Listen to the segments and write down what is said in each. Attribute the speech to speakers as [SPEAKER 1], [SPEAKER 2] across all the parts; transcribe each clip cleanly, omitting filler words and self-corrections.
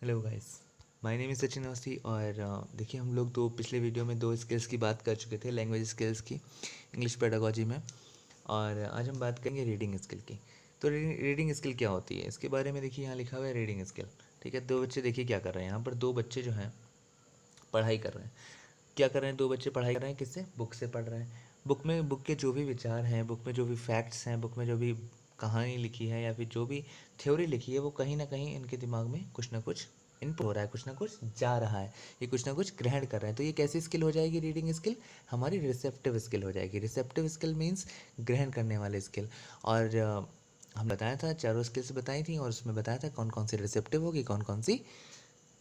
[SPEAKER 1] Hello guys, my name is Sachin Awasthi और देखिए हम लोग पिछले वीडियो में दो स्किल्स की बात कर चुके थे, लैंग्वेज स्किल्स की इंग्लिश पेडागोजी में। और आज हम बात करेंगे रीडिंग स्किल की। तो रीडिंग स्किल क्या होती है इसके बारे में देखिए, यहाँ लिखा हुआ है रीडिंग स्किल। ठीक है, दो बच्चे देखिए क्या कर रहे हैं। यहाँ पर दो बच्चे जो हैं पढ़ाई कर रहे हैं। क्या कर रहे हैं? दो बच्चे पढ़ाई कर रहे हैं। किससे? बुक से पढ़ रहे हैं। बुक के जो भी विचार हैं, बुक में जो भी फैक्ट्स हैं, बुक में जो भी कहानी लिखी है या फिर जो भी थ्योरी लिखी है, वो कहीं ना कहीं इनके दिमाग में कुछ ना कुछ इनपुट हो रहा है, कुछ ना कुछ जा रहा है, ये कुछ ना कुछ ग्रहण कर रहे हैं। तो ये कैसी स्किल हो जाएगी? रीडिंग स्किल हमारी रिसेप्टिव स्किल हो जाएगी। रिसेप्टिव स्किल मीन्स ग्रहण करने वाले स्किल। और हम बताया था, चारों स्किल्स बताई थी और उसमें बताया था कौन कौन सी रिसेप्टिव होगी, कौन कौन सी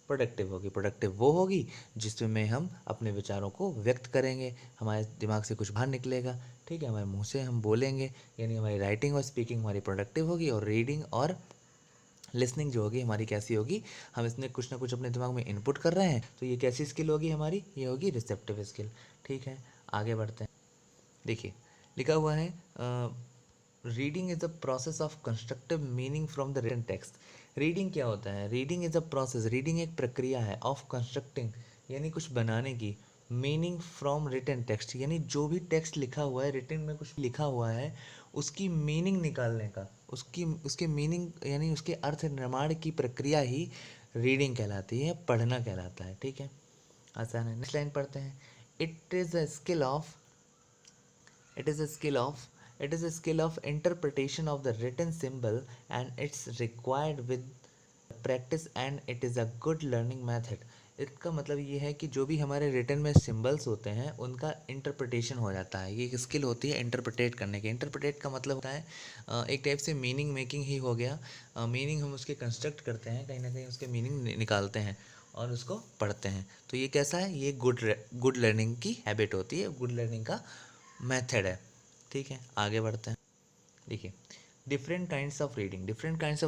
[SPEAKER 1] प्रोडक्टिव होगी। प्रोडक्टिव वो होगी जिसमें हम अपने विचारों को व्यक्त करेंगे, हमारे दिमाग से कुछ बाहर निकलेगा। ठीक है, हमारे मुंह से हम बोलेंगे, यानी हमारी राइटिंग और स्पीकिंग हमारी प्रोडक्टिव होगी। और रीडिंग और लिसनिंग जो होगी हमारी कैसी होगी? हम इसमें कुछ ना कुछ अपने दिमाग में इनपुट कर रहे हैं, तो ये कैसी स्किल होगी हमारी? ये होगी रिसेप्टिव स्किल। ठीक है, आगे बढ़ते हैं। देखिए लिखा हुआ है, reading is a process of constructive meaning from the written text. Reading क्या होता है? Reading is a process, reading एक प्रक्रिया है, ऑफ कंस्ट्रक्टिंग यानी कुछ बनाने की, मीनिंग फ्रॉम रिटन टेक्स्ट यानी जो भी टेक्स्ट लिखा हुआ है, रिटन में कुछ लिखा हुआ है, उसकी मीनिंग निकालने का, उसके मीनिंग यानी उसके अर्थ निर्माण की प्रक्रिया ही रीडिंग कहलाती है, पढ़ना कहलाता है। ठीक है, आसान है। नेक्स्ट लाइन पढ़ते हैं। It is a skill of It is a skill of it is a skill of interpretation of the written symbol, and it's required with practice, and it is a good learning method. इसका मतलब ये है कि जो भी हमारे written में symbols होते हैं उनका इंटरप्रिटेशन हो जाता है। ये एक स्किल होती है इंटरप्रिटेट करने की। इंटरप्रिटेट का मतलब होता है एक टाइप से मीनिंग मेकिंग ही हो गया। मीनिंग हम उसके कंस्ट्रक्ट करते हैं, कहीं ना कहीं उसके मीनिंग निकालते हैं और उसको पढ़ते हैं। तो ये कैसा है? ये गुड लर्निंग की हैबिट होती है, गुड लर्निंग का मेथड है। ठीक है, आगे बढ़ते हैं। देखिए डिफरेंट काइंड्स ऑफ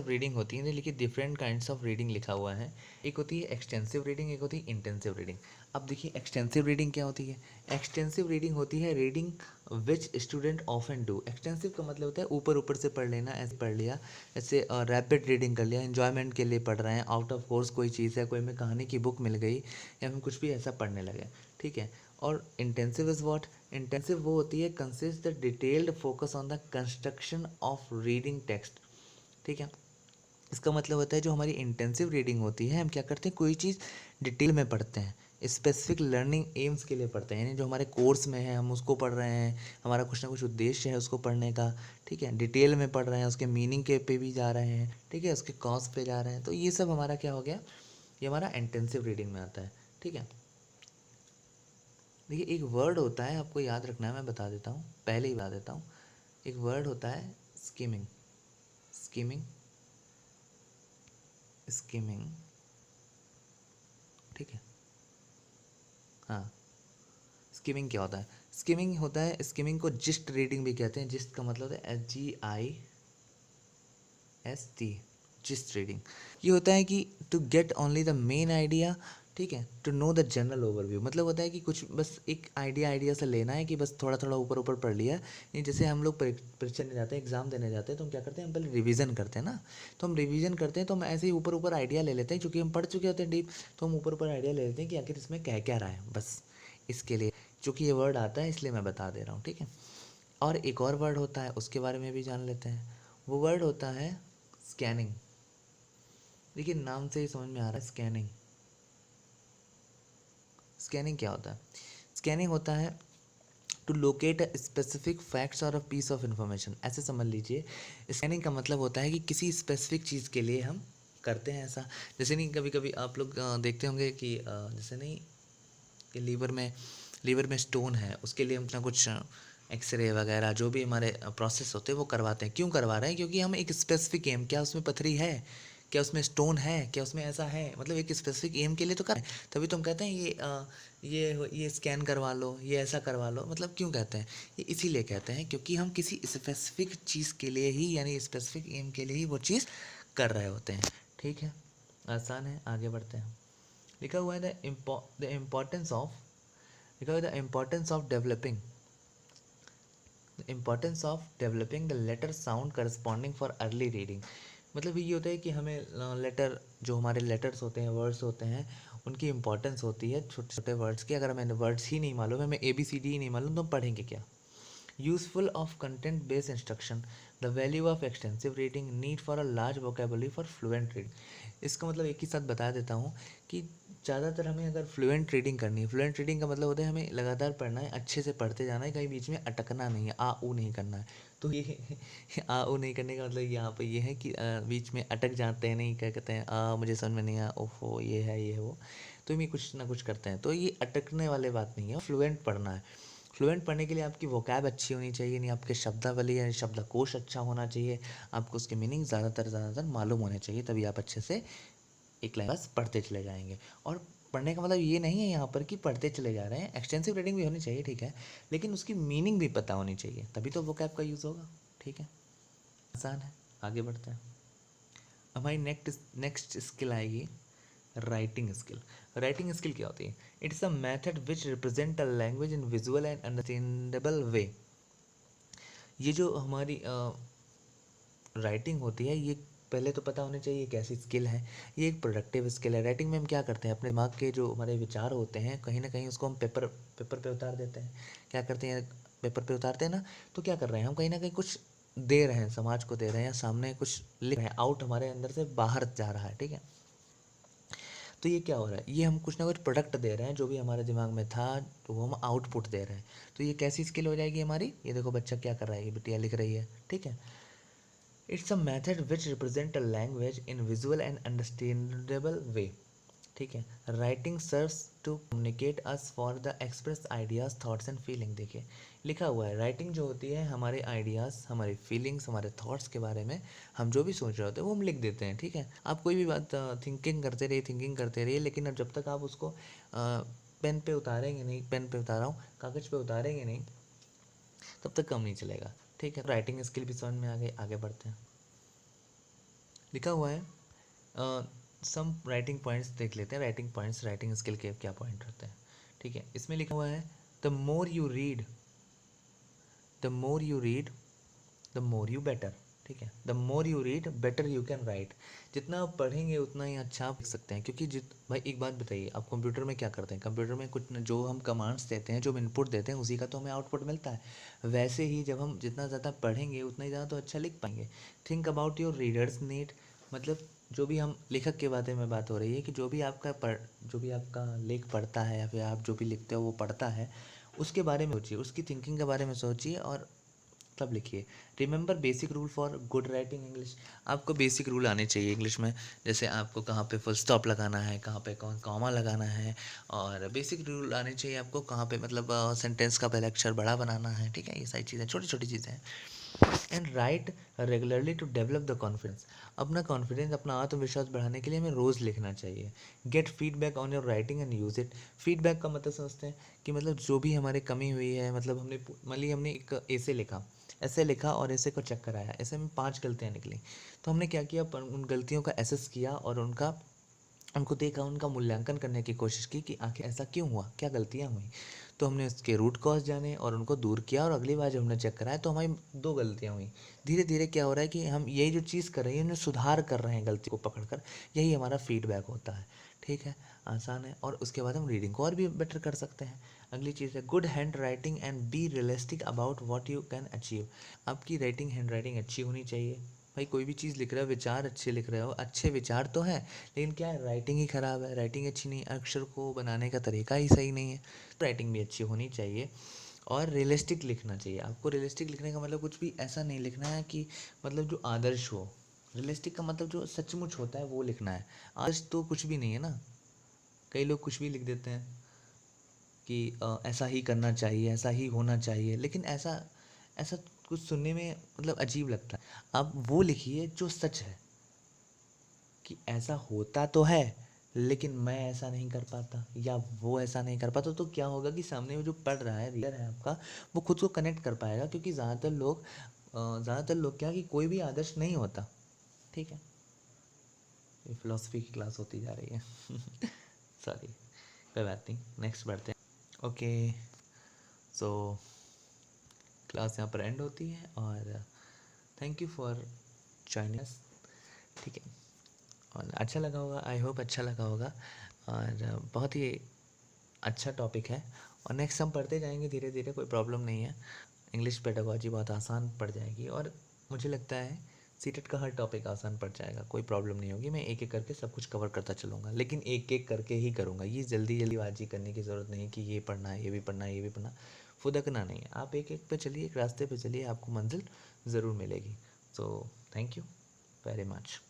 [SPEAKER 1] रीडिंग होती हैं, लेकिन डिफरेंट काइंड्स ऑफ रीडिंग लिखा हुआ है। एक होती है एक्सटेंसिव रीडिंग, एक होती है इंटेंसिव रीडिंग। अब देखिए एक्सटेंसिव रीडिंग क्या होती है? एक्सटेंसिव रीडिंग होती है reading which student often do. Extensive का मतलब होता है ऊपर ऊपर से पढ़ लेना, ऐसे पढ़ लिया, ऐसे रैपिड रीडिंग कर लिया, एन्जॉयमेंट के लिए पढ़ रहे हैं, आउट ऑफ कोर्स कोई चीज़ है, कोई में कहानी की बुक मिल गई या फिर कुछ भी ऐसा पढ़ने लगे। ठीक है, और इंटेंसिव इज़ व्हाट? इंटेंसिव वो होती है consist the detailed focus on the construction of reading text. ठीक है, इसका मतलब होता है जो हमारी इंटेंसिव रीडिंग होती है, हम क्या करते हैं, कोई चीज़ डिटेल में पढ़ते हैं, स्पेसिफिक लर्निंग एम्स के लिए पढ़ते हैं, यानी जो हमारे कोर्स में है हम उसको पढ़ रहे हैं, हमारा कुछ ना कुछ उद्देश्य है उसको पढ़ने का। ठीक है, डिटेल में पढ़ रहे हैं, उसके मीनिंग के पे भी जा रहे हैं, ठीक है, उसके कॉज पे जा रहे हैं। तो ये सब हमारा क्या हो गया? ये हमारा इंटेंसिव रीडिंग में आता है। ठीक है, देखिए एक वर्ड होता है, आपको याद रखना है, मैं बता देता हूँ, पहले ही बता देता हूँ। एक वर्ड होता है स्किमिंग। स्किमिंग स्किमिंग ठीक है, हाँ। स्किमिंग क्या होता है? स्किमिंग को जिस्ट रीडिंग भी कहते हैं। जिस्ट का मतलब होता है GIST, जिस्ट रीडिंग। ये होता है कि to get only the main idea. ठीक है, to know the general overview, मतलब होता है कि कुछ बस एक आइडिया से लेना है, कि बस थोड़ा थोड़ा ऊपर ऊपर पढ़ लिया। ये जैसे हम लोग परीक्षा देने जाते हैं, एग्जाम देने जाते हैं, तो हम क्या करते हैं, हम पहले रिवीजन करते हैं ना। तो हम रिवीजन करते हैं तो हम ऐसे ही ऊपर ऊपर आइडिया ले लेते हैं, क्योंकि हम पढ़ चुके होते हैं डीप। तो हम ऊपर ऊपर आइडिया ले लेते हैं कि आखिर इसमें कह क्या रहा है, बस इसके लिए। चूँकि ये वर्ड आता है इसलिए मैं बता दे रहा हूँ। ठीक है, और एक और वर्ड होता है, उसके बारे में भी जान लेते हैं। वो वर्ड होता है स्कैनिंग। देखिए नाम से ही समझ में आ रहा है स्कैनिंग। स्कैनिंग क्या होता है? स्कैनिंग होता है to locate a specific facts और अ पीस ऑफ इंफॉर्मेशन। ऐसे समझ लीजिए, स्कैनिंग का मतलब होता है कि किसी स्पेसिफिक चीज़ के लिए हम करते हैं ऐसा। जैसे नहीं, कभी कभी आप लोग देखते होंगे कि जैसे नहीं कि लीवर में स्टोन है, उसके लिए हम अपना कुछ एक्सरे वगैरह जो भी हमारे प्रोसेस होते हैं वो करवाते हैं। क्यों करवा रहे हैं? क्योंकि हम एक स्पेसिफिक एम, क्या उसमें पथरी है, क्या उसमें स्टोन है, क्या उसमें ऐसा है, मतलब एक स्पेसिफिक एम के लिए तो कर रहे हैं। तभी तो हम कहते हैं ये स्कैन करवा लो, ये ऐसा करवा लो। मतलब क्यों कहते हैं? ये इसीलिए कहते हैं क्योंकि हम किसी स्पेसिफिक चीज़ के लिए ही, यानी स्पेसिफिक एम के लिए ही वो चीज़ कर रहे होते हैं। ठीक है, आसान है, आगे बढ़ते हैं। लिखा हुआ है द इम्पोर्टेंस ऑफ लिखा हुआ है the importance of developing the letter sound corresponding for early reading. मतलब ये होता है कि हमें लेटर जो हमारे लेटर्स होते हैं, वर्ड्स होते हैं, उनकी इंपॉर्टेंस होती है छोटे छोटे वर्ड्स की। अगर हमें वर्ड्स ही नहीं मालूम, हमें ABCD ही नहीं मालूम, तो हम पढ़ेंगे क्या? Useful of content based instruction, the value of extensive reading, need for a large vocabulary for fluent reading. इसका मतलब एक ही साथ बता देता हूँ कि ज़्यादातर हमें अगर फ्लुएंट रीडिंग करनी है, फ्लुएंट रीडिंग का मतलब होता है हमें लगातार पढ़ना है, अच्छे से पढ़ते जाना है, कहीं बीच में अटकना नहीं है, आ ऊ नहीं करना है। तो ये आ ऊ नहीं करने का मतलब यहाँ पे ये है कि बीच में अटक जाते हैं, नहीं क्या कहते हैं, मुझे समझ में नहीं आया, ओफो ये है ये वो, तो ये कुछ ना कुछ करते हैं। तो ये अटकने वाले बात नहीं है, फ्लुएंट पढ़ना है। फ्लुएंट पढ़ने के लिए आपकी वोकैब अच्छी होनी चाहिए, नहीं आपके शब्दावली या शब्दकोश अच्छा होना चाहिए, आपको उसके मीनिंग ज़्यादातर मालूम होने चाहिए, तभी आप अच्छे से एक लाइन बस पढ़ते चले जाएंगे। और पढ़ने का मतलब ये नहीं है यहाँ पर कि पढ़ते चले जा रहे हैं, एक्सटेंसिव रीडिंग भी होनी चाहिए, ठीक है, लेकिन उसकी मीनिंग भी पता होनी चाहिए, तभी तो वोकैब का यूज़ होगा, ठीक है। आसान है, आगे बढ़ते हैं। हमारी नेक्स्ट स्किल आएगी राइटिंग स्किल। राइटिंग स्किल क्या होती है? It's a method which represent a language in visual and understandable way. ये जो हमारी राइटिंग होती है, ये पहले तो पता होना चाहिए कैसी स्किल है। ये एक प्रोडक्टिव स्किल है। राइटिंग में हम क्या करते हैं, अपने दिमाग के जो हमारे विचार होते हैं, कहीं ना कहीं उसको हम पेपर पेपर पे उतार देते हैं। क्या करते हैं, पेपर पे उतारते हैं ना, तो क्या कर रहे हैं हम, कहीं ना कहीं कुछ दे रहे हैं, समाज को दे रहे हैं, या सामने कुछ लिख रहे हैं, आउट हमारे अंदर से बाहर जा रहा है, ठीक है। तो ये क्या हो रहा है, ये हम कुछ ना कुछ प्रोडक्ट दे रहे हैं, जो भी हमारे दिमाग में था तो वो हम आउटपुट दे रहे हैं। तो ये कैसी स्किल हो जाएगी हमारी? ये देखो बच्चा क्या कर रहा है, ये बिटिया लिख रही है, ठीक है। It's a method which represent a language in visual and understandable way, ठीक है। Writing serves to communicate us for the express ideas, thoughts and feeling. देखिए लिखा हुआ है, राइटिंग जो होती है हमारे आइडियाज़, हमारे फीलिंग्स, हमारे थॉट्स के बारे में, हम जो भी सोच रहे होते हैं वो हम लिख देते हैं, ठीक है। आप कोई भी बात थिंकिंग करते रहिए, लेकिन अब जब तक आप उसको पेन पे उतारेंगे नहीं, पेन पे उतारा हूँ, कागज़ पे उतारेंगे नहीं, तब तक काम नहीं चलेगा, ठीक है। राइटिंग स्किल भी समझ में आ गई, आगे बढ़ते हैं। लिखा हुआ है सम राइटिंग पॉइंट्स देख लेते हैं। राइटिंग पॉइंट्स, राइटिंग स्किल के क्या पॉइंट रहते हैं, ठीक है। इसमें लिखा हुआ है the more you read, the more you read the more you better, ठीक है। The more you read better you can write. जितना आप पढ़ेंगे उतना ही अच्छा आप लिख सकते हैं, क्योंकि भाई एक बात बताइए, आप कंप्यूटर में क्या करते हैं, कंप्यूटर में कुछ जो हम कमांड्स देते हैं, जो हम इनपुट देते हैं, उसी का तो हमें आउटपुट मिलता है। वैसे ही जब हम जितना ज़्यादा पढ़ेंगे उतना ही ज़्यादा तो अच्छा लिख पाएंगे। Think about your readers need, मतलब जो भी हम लेखक के बारे में बात हो रही है कि जो भी आपका लेख पढ़ता है, या फिर आप जो भी लिखते हो वो पढ़ता है, उसके बारे में सोचिए, उसकी थिंकिंग के बारे में सोचिए और तब लिखिए। Remember basic rule for good writing English. आपको बेसिक रूल आने चाहिए इंग्लिश में, जैसे आपको कहाँ पे फुल स्टॉप लगाना है, कहाँ पे कौन कॉमा लगाना है, और बेसिक रूल आने चाहिए आपको कहाँ पे मतलब सेंटेंस का पहला अक्षर बड़ा बनाना है, ठीक है। ये सारी चीज़ें छोटी छोटी चीज़ें हैं। And write regularly to develop the confidence. अपना कॉन्फिडेंस, अपना आत्मविश्वास बढ़ाने के लिए हमें रोज़ लिखना चाहिए। Get feedback on your writing and use it. Feedback का मतलब समझते हैं कि मतलब जो भी हमारे कमी हुई है, मतलब हमने एक ऐसे लिखा और ऐसे को चेक कराया, ऐसे में 5 गलतियाँ निकली, तो हमने क्या किया, उन गलतियों का एसेस किया और उनको देखा, उनका मूल्यांकन करने की कोशिश की कि आखिर ऐसा क्यों हुआ, क्या गलतियाँ हुई। तो हमने उसके रूट कॉज जाने और उनको दूर किया, और अगली बार जब हमने चेक कराया तो हमारी 2 गलतियाँ हुई। धीरे धीरे क्या हो रहा है कि हम यही जो चीज़ कर रहे हैं उन्हें सुधार कर रहे हैं, गलती को पकड़ कर। यही हमारा फीडबैक होता है, ठीक है। आसान है, और उसके बाद हम रीडिंग को और भी बेटर कर सकते हैं। अगली चीज़ है good hand writing and be realistic about what you can achieve. आपकी हैंड राइटिंग अच्छी होनी चाहिए। भाई कोई भी चीज़ लिख रहे हो, विचार अच्छे लिख रहे हो, अच्छे विचार तो हैं, लेकिन क्या है, राइटिंग ही ख़राब है, राइटिंग अच्छी नहीं, अक्षर को बनाने का तरीका ही सही नहीं है। तो राइटिंग भी अच्छी होनी चाहिए, और रियलिस्टिक लिखना चाहिए। आपको रियलिस्टिक लिखने का मतलब कुछ भी ऐसा नहीं लिखना है कि मतलब जो आदर्श हो। रियलिस्टिक का मतलब जो सचमुच होता है वो लिखना है। आदर्श तो कुछ भी नहीं है ना। कई लोग कुछ भी लिख देते हैं कि ऐसा ही करना चाहिए, ऐसा ही होना चाहिए, लेकिन ऐसा ऐसा कुछ सुनने में मतलब अजीब लगता है। आप वो लिखिए जो सच है, कि ऐसा होता तो है लेकिन मैं ऐसा नहीं कर पाता, या वो ऐसा नहीं कर पाता। तो क्या होगा कि सामने में जो पढ़ रहा है, रीडर है आपका, वो खुद को कनेक्ट कर पाएगा, क्योंकि ज़्यादातर लोग क्या, कि कोई भी आदर्श नहीं होता, ठीक है। ये फिलोसफी की क्लास होती जा रही है सॉरी, कोई बात नहीं, नेक्स्ट बढ़ते हैं। ओके, सो क्लास यहाँ पर एंड होती है, और thank you for joining us, ठीक है। और अच्छा लगा होगा, आई होप अच्छा लगा होगा। और बहुत ही अच्छा टॉपिक है, और नेक्स्ट हम पढ़ते जाएंगे धीरे धीरे, कोई प्रॉब्लम नहीं है। इंग्लिश पेडागोजी बहुत आसान पड़ जाएगी, और मुझे लगता है सीटेट का हर टॉपिक आसान पड़ जाएगा, कोई प्रॉब्लम नहीं होगी। मैं एक एक करके सब कुछ कवर करता चलूँगा, लेकिन एक एक करके ही करूँगा। ये जल्दी जल्दीबाजी करने की ज़रूरत नहीं कि ये पढ़ना है, ये भी पढ़ना है, ये भी पढ़ना, फुदकना नहीं है। आप एक एक पे चलिए, एक रास्ते पे चलिए, आपको मंजिल ज़रूर मिलेगी। So thank you very much.